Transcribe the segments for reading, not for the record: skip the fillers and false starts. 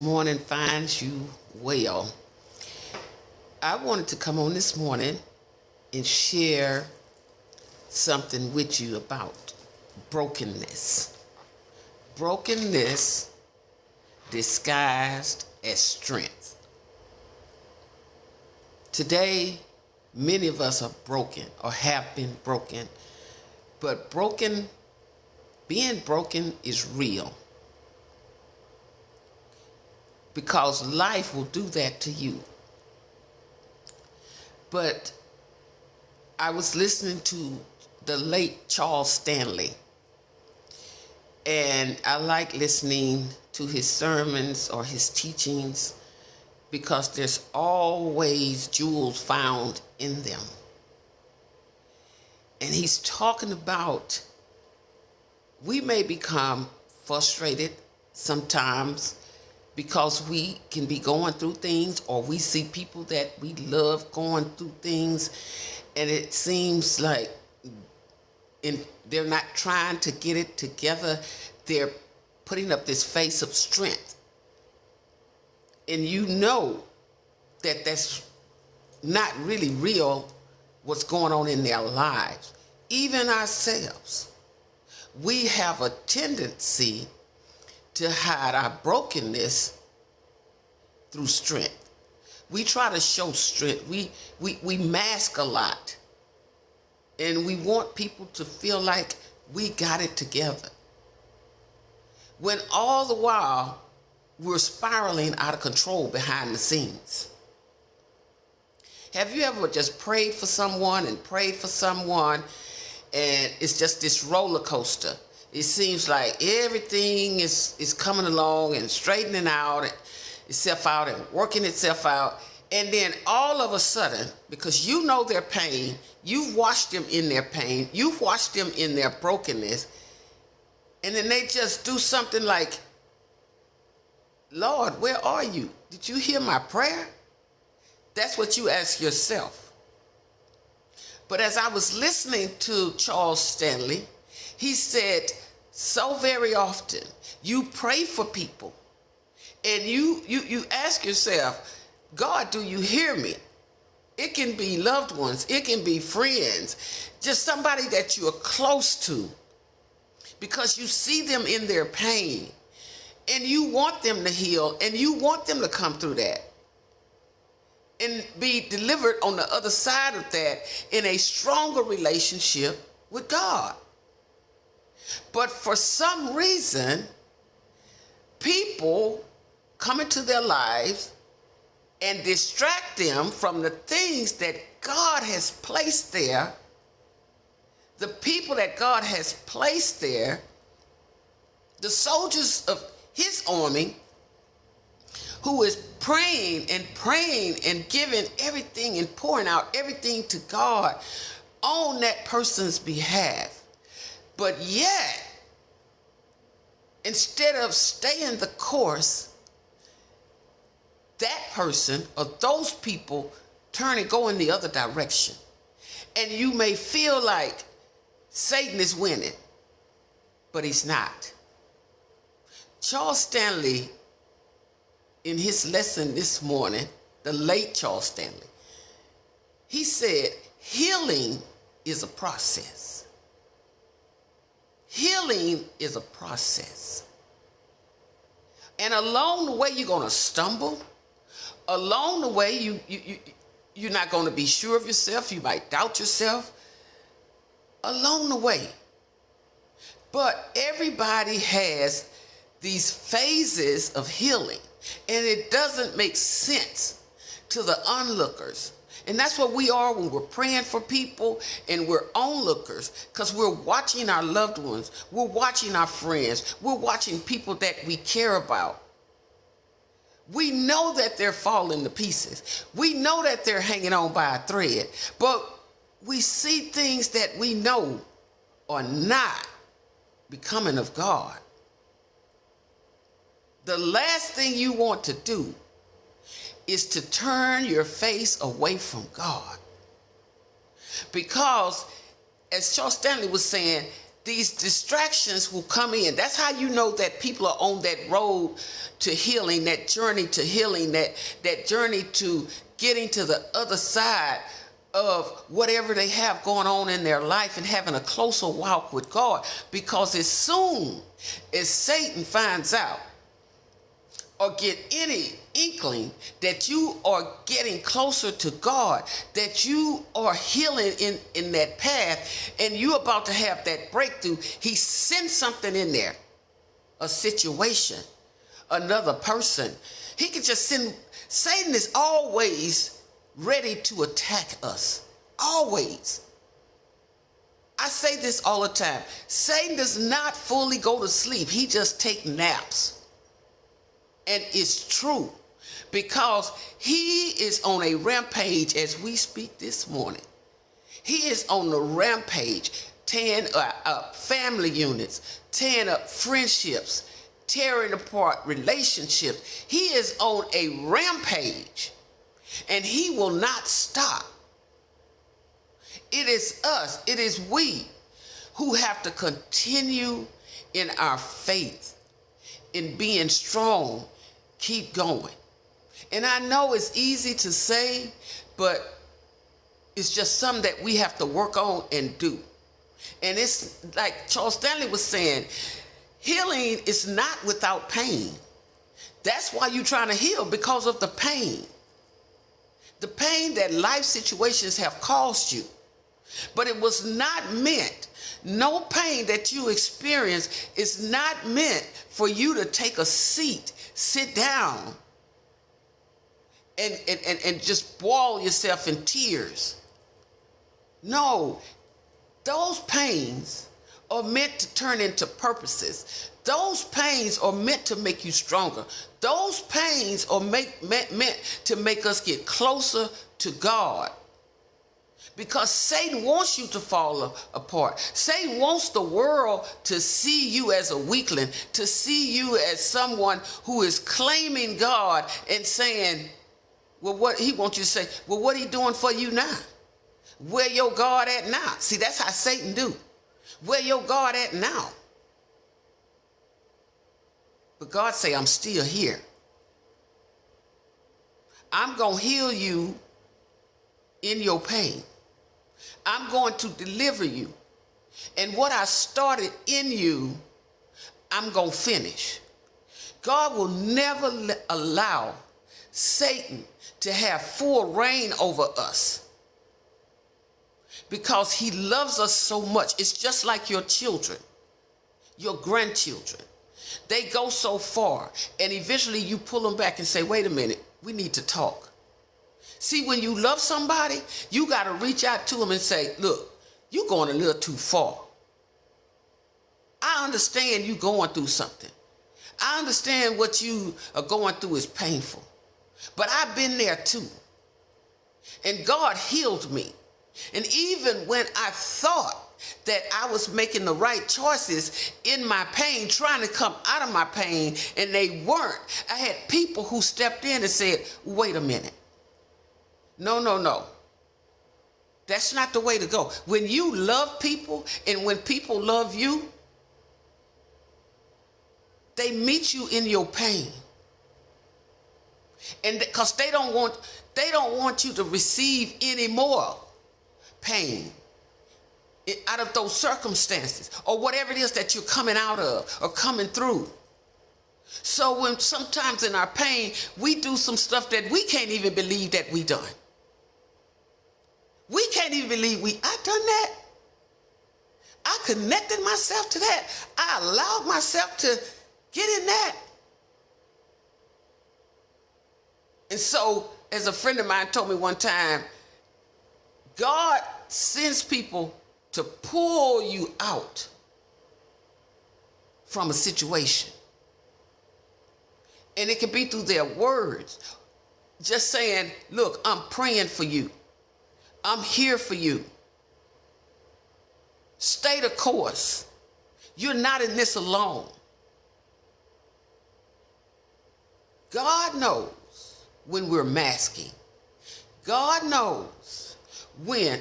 Morning finds you well. I wanted to come on this morning and share something with you about brokenness. Brokenness disguised as strength. Today, many of us are broken or have been broken, but being broken is real. Because life will do that to you. But I was listening to the late Charles Stanley, and I like listening to his sermons or his teachings because there's always jewels found in them. And he's talking about we may become frustrated sometimes because we can be going through things, or we see people that we love going through things, and it seems like they're not trying to get it together. They're putting up this face of strength. And you know that that's not really real what's going on in their lives. Even ourselves, we have a tendency to hide our brokenness through strength. We try to show strength. We mask a lot. And we want people to feel like we got it together. When all the while, we're spiraling out of control behind the scenes. Have you ever just prayed for someone and it's just this roller coaster? It seems like everything is coming along and straightening out itself out and working itself out. And then all of a sudden, because you know their pain, you've watched them in their pain, you've watched them in their brokenness, and then they just do something like, Lord, where are you? Did you hear my prayer? That's what you ask yourself. But as I was listening to Charles Stanley, he said, so very often you pray for people and you ask yourself, God, do you hear me? It can be loved ones, it can be friends, just somebody that you are close to, because you see them in their pain and you want them to heal and you want them to come through that and be delivered on the other side of that in a stronger relationship with God. But for some reason, people come into their lives and distract them from the things that God has placed there, the people that God has placed there, the soldiers of his army, who is praying and giving everything and pouring out everything to God on that person's behalf. But yet, instead of staying the course, that person or those people turn and go in the other direction. And you may feel like Satan is winning, but he's not. Charles Stanley, in his lesson this morning, the late Charles Stanley, he said, healing is a process. Healing is a process. And along the way, you're going to stumble. Along the way, you're not going to be sure of yourself. You might doubt yourself. Along the way. But everybody has these phases of healing. And it doesn't make sense to the onlookers. And that's what we are when we're praying for people and we're onlookers, because we're watching our loved ones. We're watching our friends. We're watching people that we care about. We know that they're falling to pieces. We know that they're hanging on by a thread. But we see things that we know are not becoming of God. The last thing you want to do is to turn your face away from God. Because, as Charles Stanley was saying, these distractions will come in. That's how you know that people are on that road to healing, that journey to healing, that journey to getting to the other side of whatever they have going on in their life and having a closer walk with God. Because as soon as Satan finds out or get any inkling that you are getting closer to God, that you are healing in that path, and you're about to have that breakthrough, he sends something in there, a situation, another person. He can just send. Satan is always ready to attack us. Always. I say this all the time. Satan does not fully go to sleep. He just takes naps. And it's true, because he is on a rampage as we speak this morning. He is on the rampage, tearing up family units, tearing up friendships, tearing apart relationships. He is on a rampage, and he will not stop. It is us, it is we who have to continue in our faith, in being strong. Keep going. And I know it's easy to say, but it's just something that we have to work on and do. And it's like Charles Stanley was saying, healing is not without pain. That's why you're trying to heal, because of the pain. The pain that life situations have caused you. But it was not meant, no pain that you experience is not meant for you to take a seat, sit down, and just boil yourself in tears. No, those pains are meant to turn into purposes. Those pains are meant to make you stronger. Those pains are meant to make us get closer to God. Because Satan wants you to fall apart. Satan wants the world to see you as a weakling, to see you as someone who is claiming God and saying, well, what he wants you to say, well, what he doing for you now? Where your God at now? See, that's how Satan do. Where your God at now? But God say, I'm still here. I'm going to heal you in your pain. I'm going to deliver you. And what I started in you, I'm going to finish. God will never allow Satan to have full reign over us, because he loves us so much. It's just like your children, your grandchildren. They go so far, and eventually you pull them back and say, wait a minute, we need to talk. See, when you love somebody, you got to reach out to them and say, look, you're going a little too far. I understand you going through something. I understand what you are going through is painful. But I've been there too. And God healed me. And even when I thought that I was making the right choices in my pain, trying to come out of my pain, and they weren't, I had people who stepped in and said, wait a minute. No. That's not the way to go. When you love people and when people love you, they meet you in your pain. And because they don't want you to receive any more pain out of those circumstances or whatever it is that you're coming out of or coming through. So when sometimes in our pain, we do some stuff that we can't even believe that we done. We can't even believe I done that. I connected myself to that. I allowed myself to get in that. And so, as a friend of mine told me one time, God sends people to pull you out from a situation. And it can be through their words. Just saying, look, I'm praying for you. I'm here for you. Stay the course. You're not in this alone. God knows when we're masking. God knows when,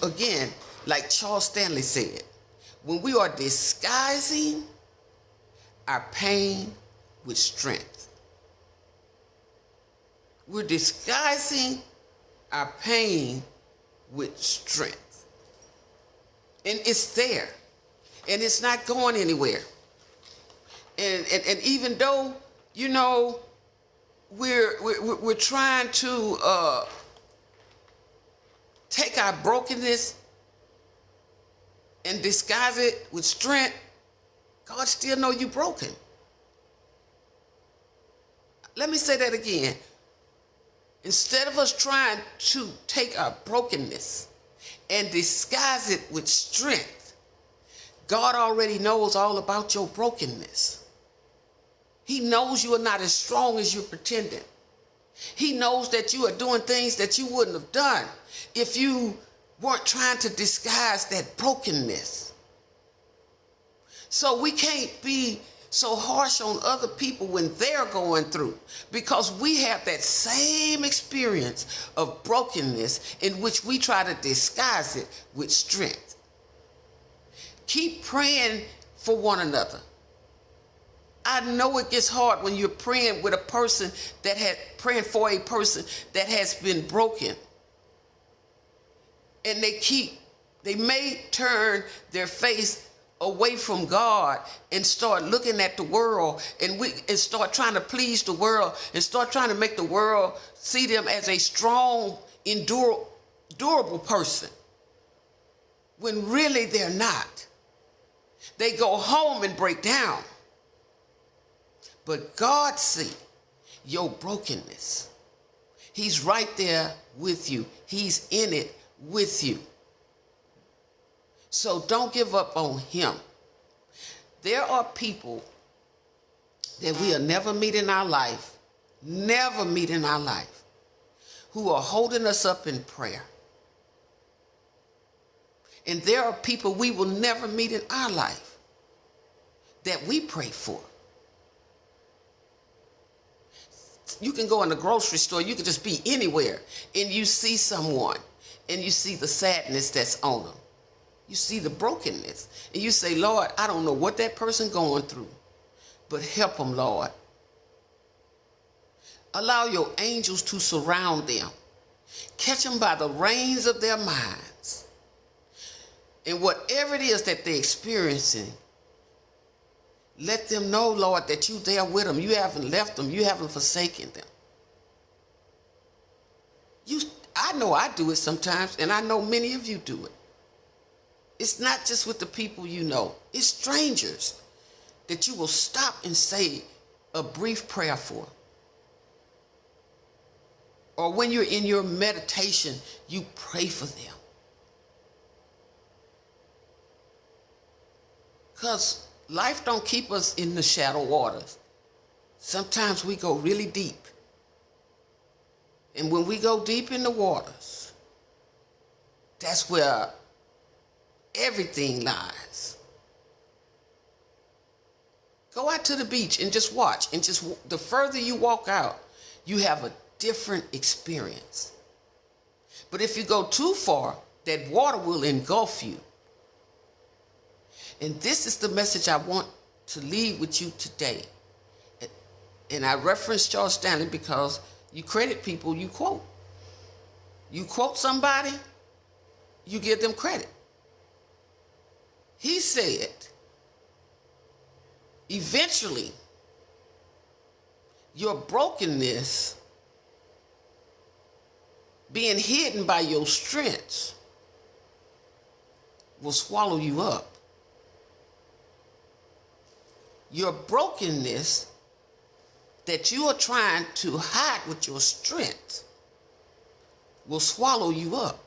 again, like Charles Stanley said, when we are disguising our pain with strength. We're disguising our pain with strength. And it's there. And it's not going anywhere. And even though, you know, we're trying to take our brokenness and disguise it with strength, God still know you broken. Let me say that again. Instead of us trying to take our brokenness and disguise it with strength, God already knows all about your brokenness. He knows you are not as strong as you're pretending. He knows that you are doing things that you wouldn't have done if you weren't trying to disguise that brokenness. So we can't be so harsh on other people when they're going through, because we have that same experience of brokenness in which we try to disguise it with strength. Keep praying for one another. I know it gets hard when you're praying with a person praying for a person that has been broken. And they may turn their face away from God and start looking at the world and start trying to please the world and start trying to make the world see them as a strong, durable person, when really they're not. They go home and break down. But God sees your brokenness. He's right there with you. He's in it with you. So don't give up on him. There are people that we'll never meet in our life, who are holding us up in prayer. And there are people we will never meet in our life that we pray for. You can go in the grocery store, you can just be anywhere, and you see someone, and you see the sadness that's on them. You see the brokenness, and you say, Lord, I don't know what that person going through, but help them, Lord. Allow your angels to surround them. Catch them by the reins of their minds. And whatever it is that they're experiencing, let them know, Lord, that you're there with them. You haven't left them. You haven't forsaken them. I know I do it sometimes, and I know many of you do it. It's not just with the people you know. It's strangers that you will stop and say a brief prayer for. Or when you're in your meditation, you pray for them. Because life don't keep us in the shallow waters. Sometimes we go really deep. And when we go deep in the waters, that's where everything lies. Go out to the beach and just watch. And just the further you walk out, you have a different experience. But if you go too far, that water will engulf you. And this is the message I want to leave with you today. And I reference Charles Stanley because you credit people you quote. You quote somebody, you give them credit. He said, eventually, your brokenness being hidden by your strengths will swallow you up. Your brokenness that you are trying to hide with your strength will swallow you up.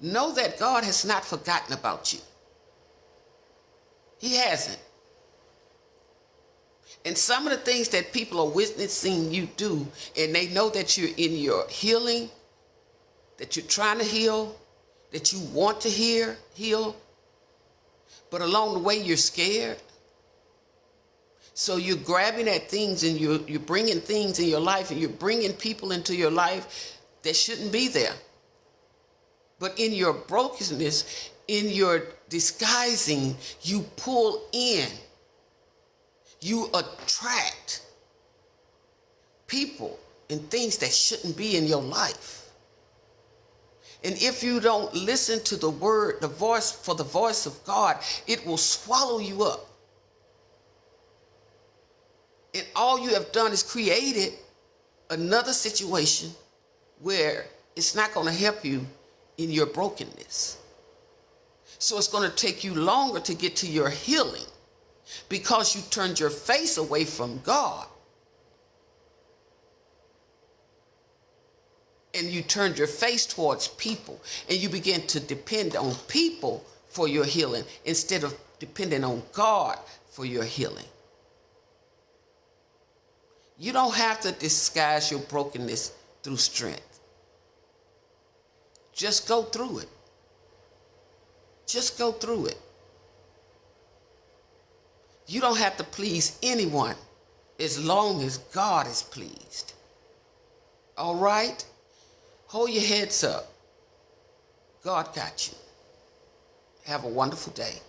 Know that God has not forgotten about you. He hasn't. And some of the things that people are witnessing you do, and they know that you're in your healing, that you're trying to heal, that you want to heal, but along the way you're scared. So you're grabbing at things and you're bringing things in your life, and you're bringing people into your life that shouldn't be there. But in your brokenness, in your disguising, you pull in, you attract people and things that shouldn't be in your life. And if you don't listen to the word, the voice of God, it will swallow you up. And all you have done is created another situation where it's not going to help you in your brokenness. So it's going to take you longer to get to your healing because you turned your face away from God. And you turned your face towards people, and you begin to depend on people for your healing instead of depending on God for your healing. You don't have to disguise your brokenness through strength. Just go through it. Just go through it. You don't have to please anyone as long as God is pleased. All right? Hold your heads up. God got you. Have a wonderful day.